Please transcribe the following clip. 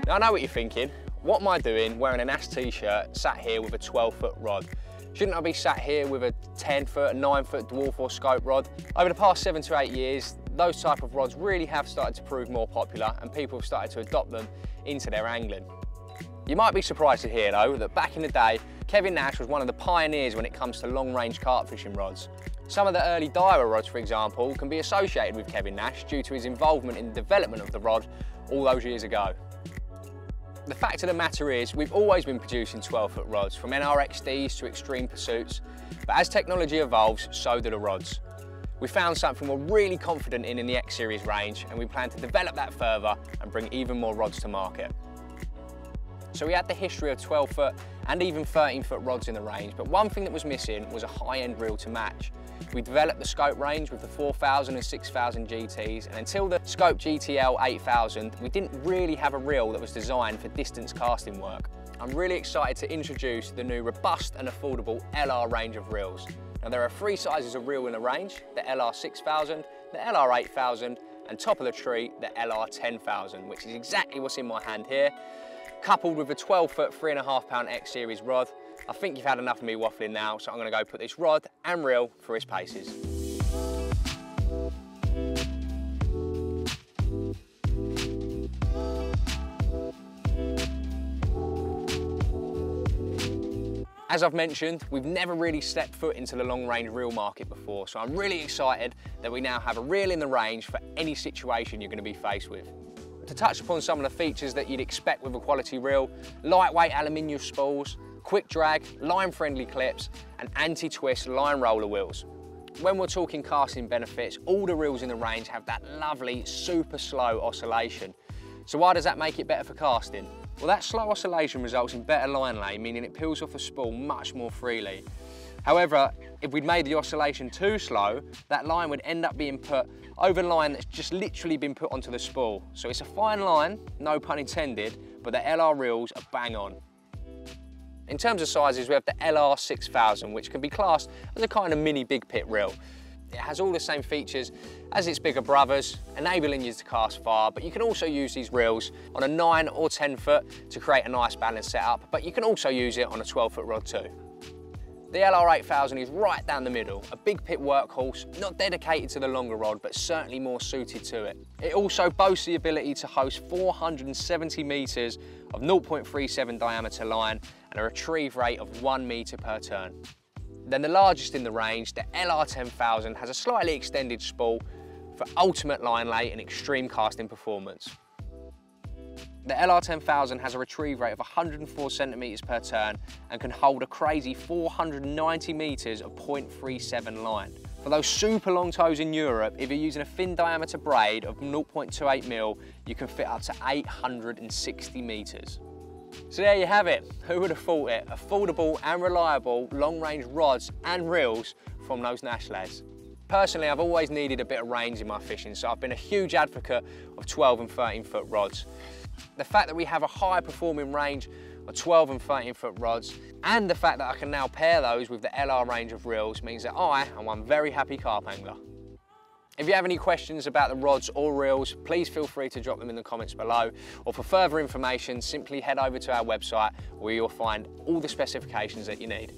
Now I know what you're thinking, what am I doing wearing a Nash t-shirt sat here with a 12-foot rod? Shouldn't I be sat here with a 10-foot, a 9-foot dwarf or scope rod? Over the past 7 to 8 years, those type of rods really have started to prove more popular and people have started to adopt them into their angling. You might be surprised to hear though that back in the day, Kevin Nash was one of the pioneers when it comes to long-range carp fishing rods. Some of the early diver rods, for example, can be associated with Kevin Nash due to his involvement in the development of the rod all those years ago. The fact of the matter is, we've always been producing 12-foot rods, from NRXDs to extreme pursuits, but as technology evolves, so do the rods. We found something we're really confident in the X Series range, and we plan to develop that further and bring even more rods to market. So we had the history of 12-foot and even 13-foot rods in the range, but one thing that was missing was a high-end reel to match. We developed the scope range with the 4000 and 6000 GTs, and until the Scope GTL 8000, we didn't really have a reel that was designed for distance casting work. I'm really excited to introduce the new robust and affordable LR range of reels. Now there are 3 sizes of reel in the range, the LR 6000, the LR 8000, and top of the tree, the LR 10000, which is exactly what's in my hand here. Coupled with a 12-foot, 3.5 pound X Series rod. I think you've had enough of me waffling now, so I'm going to go put this rod and reel through its paces. As I've mentioned, we've never really stepped foot into the long-range reel market before, so I'm really excited that we now have a reel in the range for any situation you're going to be faced with. To touch upon some of the features that you'd expect with a quality reel: lightweight aluminium spools, quick drag, line-friendly clips, and anti-twist line roller wheels. When we're talking casting benefits, all the reels in the range have that lovely, super slow oscillation. So why does that make it better for casting? Well, that slow oscillation results in better line lay, meaning it peels off the spool much more freely. However, if we'd made the oscillation too slow, that line would end up being put over line that's just literally been put onto the spool. So it's a fine line, no pun intended, but the LR reels are bang on. In terms of sizes, we have the LR 6000, which can be classed as a kind of mini big pit reel. It has all the same features as its bigger brothers, enabling you to cast far, but you can also use these reels on a 9 or 10 foot to create a nice balanced setup, but you can also use it on a 12-foot rod too. The LR 8000 is right down the middle, a big pit workhorse, not dedicated to the longer rod, but certainly more suited to it. It also boasts the ability to host 470 metres of 0.37 diameter line and a retrieve rate of 1 metre per turn. Then the largest in the range, the LR 10000, has a slightly extended spool for ultimate line lay and extreme casting performance. The LR 10000 has a retrieve rate of 104 centimetres per turn and can hold a crazy 490 metres of 0.37 line. For those super long toes in Europe, if you're using a thin diameter braid of 0.28mm, you can fit up to 860 metres. So there you have it. Who would have thought it? Affordable and reliable long-range rods and reels from those Nash lads. Personally, I've always needed a bit of range in my fishing, so I've been a huge advocate of 12 and 13-foot rods. The fact that we have a high performing range of 12 and 13-foot rods, and the fact that I can now pair those with the LR range of reels, means that I am one very happy carp angler. If you have any questions about the rods or reels, please feel free to drop them in the comments below, or for further information, simply head over to our website where you'll find all the specifications that you need.